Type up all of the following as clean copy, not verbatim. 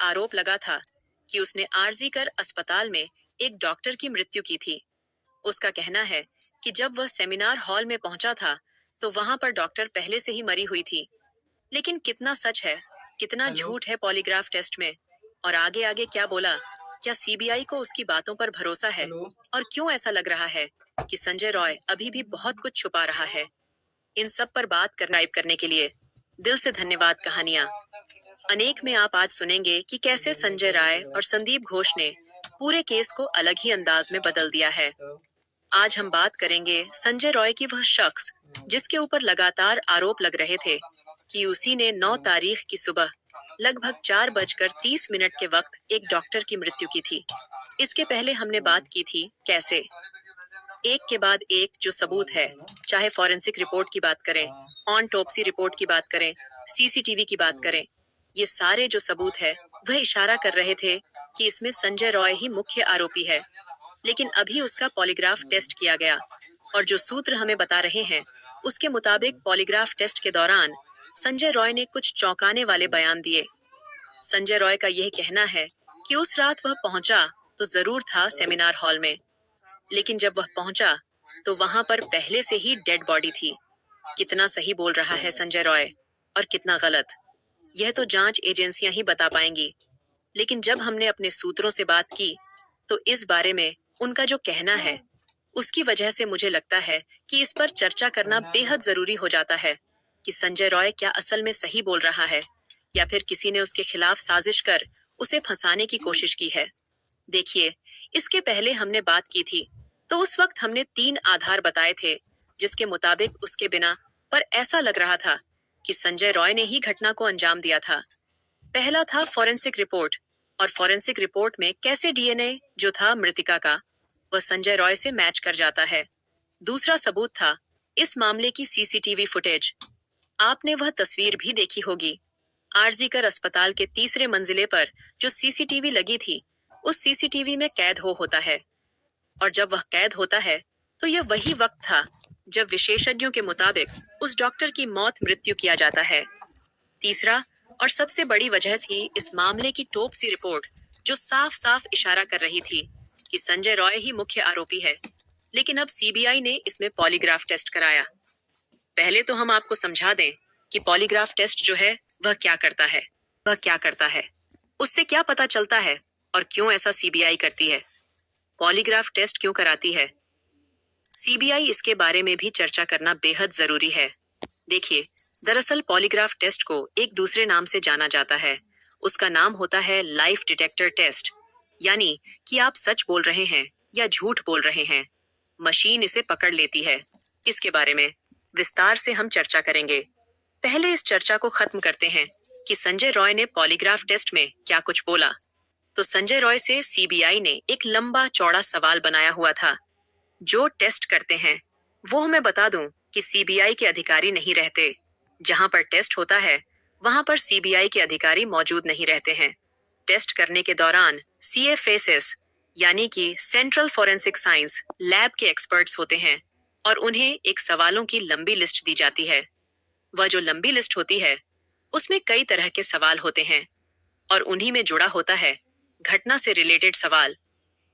आरोप लगा था कि उसने आरजी कर अस्पताल में एक डॉक्टर की मृत्यु की थी। उसका कहना है कि जब वह सेमिनार हॉल में पहुंचा था तो वहां पर डॉक्टर पहले से ही मरी हुई थी। लेकिन कितना सच है, कितना हेलो। झूठ है पॉलीग्राफ टेस्ट में, और आगे आगे क्या बोला? क्या सीबीआई को उसकी बातों पर भरोसा है? हेलो। और क्यों ऐसा लग रहा है कि संजय रॉय अभी भी बहुत कुछ छुपा रहा है? इन सब पर बात करने के लिए दिल से धन्यवाद। कहानियां अनेक में आप आज सुनेंगे कि कैसे संजय राय और संदीप घोष ने पूरे केस को अलग ही अंदाज में बदल दिया है। आज हम बात करेंगे संजय रॉय की, वह शख्स जिसके ऊपर लगातार आरोप लग रहे थे कि उसी ने 9 तारीख की सुबह लगभग 4:30 के वक्त एक डॉक्टर की मृत्यु की थी। इसके पहले हमने बात की थी कैसे एक के बाद एक जो सबूत है, चाहे फॉरेंसिक रिपोर्ट की बात करें, ऑनटोप्सी रिपोर्ट की बात करें, सीसीटीवी की बात करें, ये सारे जो सबूत है वह इशारा कर रहे थे कि इसमें संजय रॉय ही मुख्य आरोपी है। लेकिन अभी उसका पॉलीग्राफ टेस्ट किया गया और जो सूत्र हमें बता रहे हैं उसके मुताबिक पॉलीग्राफ टेस्ट के दौरान संजय रॉय ने कुछ चौंकाने वाले बयान दिए। संजय रॉय का यह कहना है कि उस रात वह पहुंचा तो जरूर था सेमिनार हॉल में, लेकिन जब वह पहुंचा तो वहां पर पहले से ही डेड बॉडी थी। कितना सही बोल रहा है संजय रॉय और कितना गलत, यह तो जांच एजेंसियां ही बता पाएंगी। लेकिन जब हमने अपने सूत्रों से बात की तो इस बारे में उनका जो कहना है उसकी वजह से मुझे लगता है कि इस पर चर्चा करना बेहद जरूरी हो जाता है कि संजय रॉय क्या असल में सही बोल रहा है या फिर किसी ने उसके खिलाफ साजिश कर उसे फंसाने की कोशिश की है। देखिए, इसके पहले हमने बात की थी तो उस वक्त हमने 3 आधार बताए थे जिसके मुताबिक उसके बिना पर ऐसा लग रहा था कि संजय रॉय ने ही घटना को अंजाम दिया था। पहला था फॉरेंसिक रिपोर्ट, और फॉरेंसिक रिपोर्ट में कैसे डीएनए जो था मृतिका का वह संजय रॉय से मैच कर जाता है। दूसरा सबूत था इस मामले की सीसीटीवी फुटेज। आपने वह तस्वीर भी देखी होगी, आरजी कर अस्पताल के तीसरे मंजिले पर जो सीसीटीवी लगी थी उस सीसीटीवी में कैद होता है। और जब वह कैद होता है तो यह वही वक्त था जब विशेषज्ञों के मुताबिक उस डॉक्टर की मृत्यु किया जाता है। तीसरा और सबसे बड़ी वजह थी इस मामले की टोप्सी रिपोर्ट जो साफ साफ इशारा कर रही थी कि संजय रॉय ही मुख्य आरोपी है। लेकिन अब सीबीआई ने इसमें पॉलीग्राफ टेस्ट कराया। पहले तो हम आपको समझा दें कि पॉलीग्राफ टेस्ट जो है वह क्या करता है, उससे क्या पता चलता है और क्यों ऐसा सीबीआई करती है। पॉलीग्राफ टेस्ट क्यों कराती है, सीबीआई इसके बारे में भी चर्चा करना बेहद जरूरी है। देखिए, दरअसल पॉलीग्राफ टेस्ट को एक दूसरे नाम से जाना जाता है। उसका नाम होता है लाइफ डिटेक्टर टेस्ट, यानी कि आप सच बोल रहे हैं या झूठ बोल रहे हैं, मशीन इसे पकड़ लेती है। इसके बारे में विस्तार से हम चर्चा करेंगे। पहले इस चर्चा को खत्म करते हैं कि संजय रॉय ने पॉलीग्राफ टेस्ट में क्या कुछ बोला। तो संजय रॉय से सीबीआई ने एक लंबा चौड़ा सवाल बनाया हुआ था। जो टेस्ट करते हैं वो मैं बता दूं कि सीबीआई के अधिकारी नहीं रहते। जहां पर टेस्ट होता है वहां पर सीबीआई के अधिकारी मौजूद नहीं रहते हैं। टेस्ट करने के दौरान सीएफएसएस यानी कि सेंट्रल फॉरेंसिक साइंस लैब के एक्सपर्ट्स होते हैं और उन्हें एक सवालों की लंबी लिस्ट दी जाती है। वह जो लंबी लिस्ट होती है उसमें कई तरह के सवाल होते हैं और उन्हीं में जुड़ा होता है घटना से रिलेटेड सवाल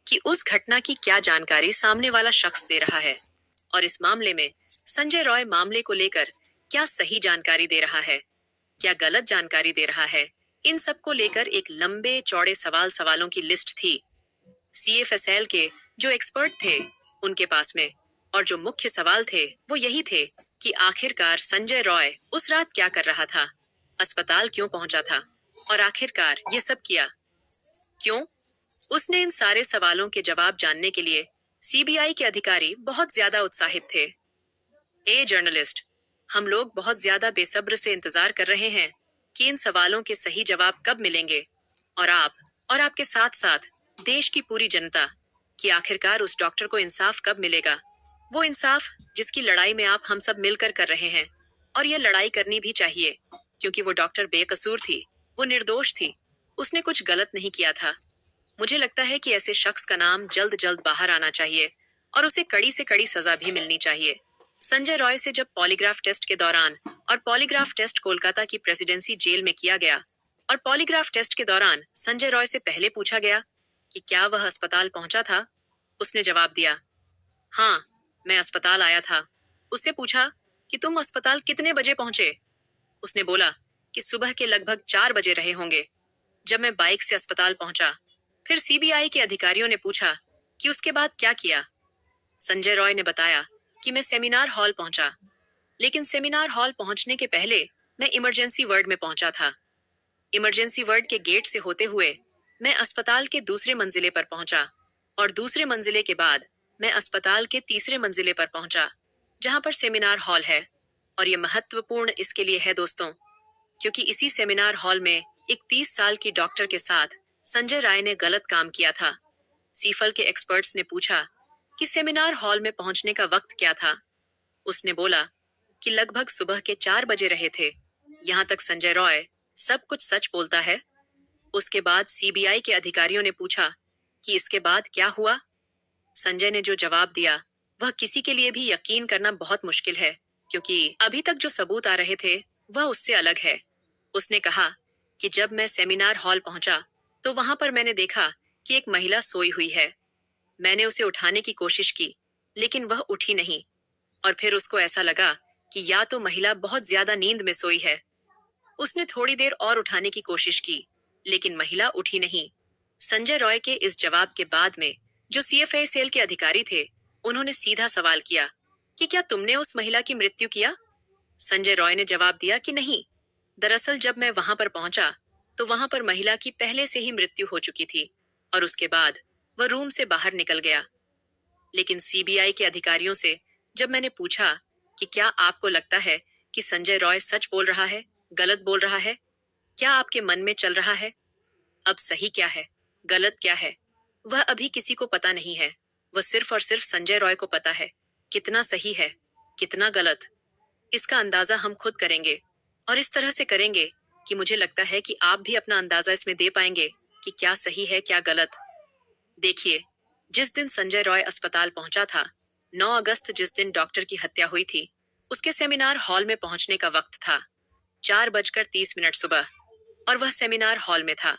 कि उस घटना की क्या जानकारी सामने वाला शख्स दे रहा है और इस मामले में संजय रॉय मामले को लेकर क्या सही जानकारी दे रहा है, क्या गलत जानकारी दे रहा है। इन सब को लेकर एक लंबे चौड़े सवालों की लिस्ट थी सीएफएसएल के जो एक्सपर्ट थे उनके पास में। और जो मुख्य सवाल थे वो यही थे कि आखिरकार संजय रॉय उस रात क्या कर रहा था, अस्पताल क्यों पहुंचा था और आखिरकार ये सब किया क्यों। उसने इन सारे सवालों के जवाब जानने के लिए सीबीआई के अधिकारी बहुत ज्यादा उत्साहित थे। ए जर्नलिस्ट, हम लोग बहुत ज्यादा बेसब्र से इंतजार कर रहे हैं कि इन सवालों के सही जवाब कब मिलेंगे और आप और आपके साथ साथ देश की पूरी जनता कि आखिरकार उस डॉक्टर को इंसाफ कब मिलेगा। वो इंसाफ जिसकी लड़ाई में आप हम सब मिलकर कर रहे हैं, और यह लड़ाई करनी भी चाहिए क्योंकि वो डॉक्टर बेकसूर थी, वो निर्दोष थी, उसने कुछ गलत नहीं किया था। मुझे लगता है कि ऐसे शख्स का नाम जल्द जल्द बाहर आना चाहिए और उसे कड़ी से कड़ी सजा भी मिलनी चाहिए। संजय रॉय से जब पॉलीग्राफ टेस्ट के दौरान और पॉलीग्राफ टेस्ट कोलकाता की प्रेसिडेंसी जेल में किया गया और पॉलीग्राफ टेस्ट के दौरान संजय रॉय से पहले पूछा गया कि क्या वह अस्पताल पहुंचा था। उसने जवाब दिया, हाँ, मैं अस्पताल आया था। उससे पूछा कि तुम अस्पताल कितने बजे पहुंचे। उसने बोला कि सुबह के लगभग 4 बजे रहे होंगे, जब मैं बाइक से अस्पताल पहुंचा। फिर सीबीआई के अधिकारियों ने पूछा कि उसके बाद क्या किया। संजय रॉय ने बताया कि मैं सेमिनार हॉल पहुंचा, लेकिन सेमिनार हॉल पहुंचने के पहले मैं इमरजेंसी वार्ड में पहुंचा था। इमरजेंसी वार्ड के गेट से होते हुए मैं अस्पताल के दूसरे मंजिले पर पहुंचा और दूसरे मंजिले के बाद मैं अस्पताल के तीसरे मंजिले पर पहुंचा, जहां पर सेमिनार हॉल है। और ये महत्वपूर्ण इसके लिए है दोस्तों, क्योंकि इसी सेमिनार हॉल में एक 30 साल की डॉक्टर के साथ संजय राय ने गलत काम किया था। सीफल के एक्सपर्ट्स ने पूछा कि सेमिनार हॉल में पहुंचने का वक्त क्या था। उसने बोला कि लगभग सुबह के 4 बजे रहे थे। यहाँ तक संजय रॉय सब कुछ सच बोलता है। उसके बाद सीबीआई के अधिकारियों ने पूछा कि इसके बाद क्या हुआ। संजय ने जो जवाब दिया वह किसी के लिए भी यकीन करना बहुत मुश्किल है, क्योंकि अभी तक जो सबूत आ रहे थे वह उससे अलग है। उसने कहा कि जब मैं सेमिनार हॉल पहुंचा तो वहां पर मैंने देखा कि एक महिला सोई हुई है। मैंने उसे उठाने की कोशिश की, लेकिन वह उठी नहीं। और फिर उसको ऐसा लगा कि या तो महिला बहुत ज्यादा नींद में सोई है। उसने थोड़ी देर और उठाने की कोशिश की, लेकिन महिला उठी नहीं। संजय रॉय के इस जवाब के बाद में जो सीएफए सेल के अधिकारी थे, उन्होंने सीधा सवाल किया कि क्या तुमने उस महिला की मृत्यु किया। संजय रॉय ने जवाब दिया कि नहीं। दरअसल जब मैं वहां पर पहुंचा तो वहां पर महिला की पहले से ही मृत्यु हो चुकी थी और उसके बाद वह रूम से बाहर निकल गया। लेकिन सीबीआई के अधिकारियों से जब मैंने पूछा कि क्या आपको लगता है कि संजय रॉय सच बोल रहा है, गलत बोल रहा है, क्या आपके मन में चल रहा है अब सही क्या है, गलत क्या है, वह अभी किसी को पता नहीं है। वह सिर्फ और सिर्फ संजय रॉय को पता है कितना सही है, कितना गलत। इसका अंदाजा हम खुद करेंगे और इस तरह से करेंगे कि मुझे लगता है कि आप भी अपना अंदाजा इसमें दे पाएंगे कि क्या सही है क्या गलत। देखिए, जिस दिन संजय रॉय अस्पताल पहुंचा था, 9 अगस्त जिस दिन डॉक्टर की हत्या हुई थी, उसके सेमिनार हॉल में पहुंचने का वक्त था 4:30 सुबह और वह सेमिनार हॉल में था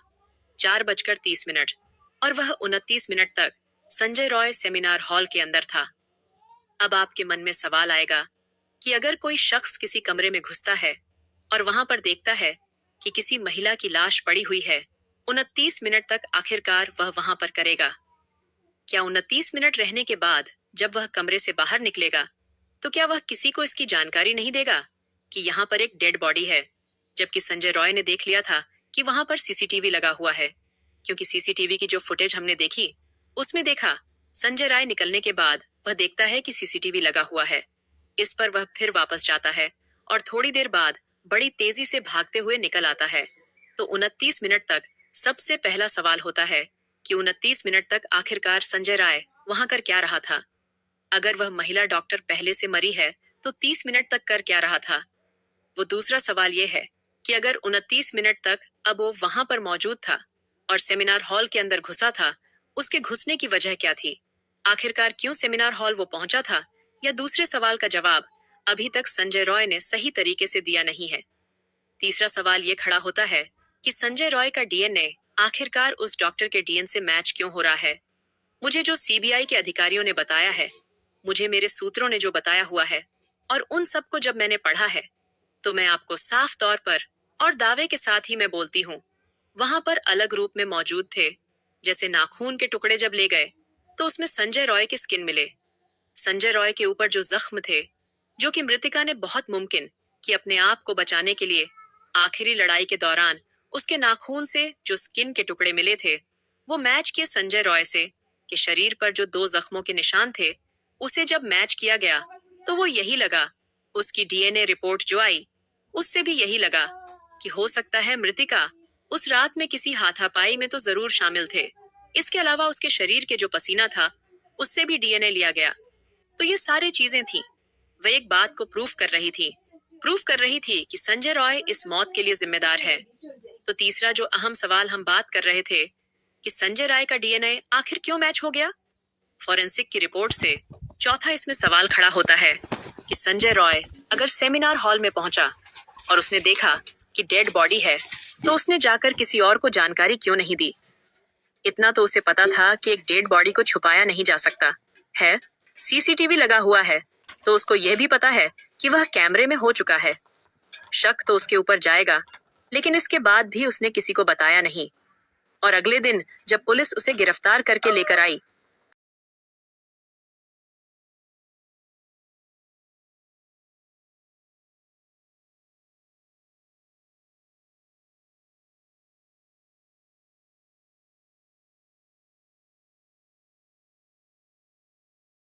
4:30 और वह 29 मिनट तक संजय रॉय सेमिनार हॉल के अंदर था। अब आपके मन में सवाल आएगा कि अगर कोई शख्स किसी कमरे में घुसता है और वहां पर देखता है कि किसी महिला की लाश पड़ी हुई है, 29 मिनट तक आखिरकार वह वहां पर करेगा। क्या 29 मिनट रहने के बाद जब वह कमरे से बाहर निकलेगा तो क्या वह किसी को इसकी जानकारी नहीं देगा कि यहाँ पर एक डेड बॉडी है, जबकि संजय रॉय ने देख लिया था कि वहां पर सीसीटीवी लगा हुआ है। क्योंकि सीसीटीवी की जो फुटेज हमने देखी उसमें देखा संजय राय निकलने के बाद वह देखता है कि सीसीटीवी लगा हुआ है। इस पर वह फिर वापस जाता है और थोड़ी देर बाद बड़ी तेजी से भागते हुए निकल आता है। तो 29 मिनट तक सबसे पहला सवाल होता है कि 29 मिनट तक आखिरकार संजय राय वहां कर क्या रहा था। अगर वह महिला डॉक्टर पहले से मरी है तो 30 मिनट तक कर क्या रहा था। वो दूसरा सवाल ये है कि अगर 29 मिनट तक अब वो वहां पर मौजूद था और सेमिनार हॉल के अंदर घुसा था, उसके घुसने की वजह क्या थी। आखिरकार क्यों सेमिनार हॉल वो पहुंचा था, या दूसरे सवाल का जवाब अभी तक संजय रॉय ने सही तरीके से दिया नहीं है। तीसरा सवाल ये खड़ा होता है कि संजय रॉय का डीएनए आखिरकार उस डॉक्टर के डीएनए से मैच क्यों हो रहा है। मुझे जो सीबीआई के अधिकारियों ने बताया है, मुझे मेरे सूत्रों ने जो बताया हुआ है और उन सबको जब मैंने पढ़ा है, तो मैं आपको साफ तौर पर और दावे के साथ ही मैं बोलती हूँ, वहां पर अलग रूप में मौजूद थे। जैसे नाखून के टुकड़े जब ले गए तो उसमें संजय रॉय के स्किन मिले। संजय रॉय के ऊपर जो जख्म थे, जो कि मृतिका ने बहुत मुमकिन कि अपने आप को बचाने के लिए आखिरी लड़ाई के दौरान उसके नाखून से जो स्किन के टुकड़े मिले थे, वो मैच किए संजय रॉय से कि शरीर पर जो 2 जख्मों के निशान थे, उसे जब मैच किया गया तो वो यही लगा। उसकी डीएनए रिपोर्ट जो आई उससे भी यही लगा कि हो सकता है मृतिका उस रात में किसी हाथापाई में तो जरूर शामिल थे। इसके अलावा उसके शरीर के जो पसीना था उससे भी डीएनए लिया गया। तो ये सारी चीजें थी, वह एक बात को प्रूफ कर रही थी कि संजय रॉय इस मौत के लिए जिम्मेदार है। तो तीसरा जो अहम सवाल हम बात कर रहे थे कि संजय राय का डीएनए आखिर क्यों मैच हो गया, फॉरेंसिक की रिपोर्ट से। चौथा इसमें सवाल खड़ा होता है कि संजय रॉय अगर सेमिनार हॉल में पहुंचा और उसने देखा कि डेड बॉडी है, तो उसने जाकर किसी और को जानकारी क्यों नहीं दी? इतना तो उसे पता था कि एक डेड बॉडी को छुपाया नहीं जा सकता है। सीसीटीवी लगा हुआ है, तो उसको यह भी पता है कि वह कैमरे में हो चुका है। शक तो उसके ऊपर जाएगा, लेकिन इसके बाद भी उसने किसी को बताया नहीं। और अगले दिन जब पुलिस उसे गिरफ्तार करके लेकर आई,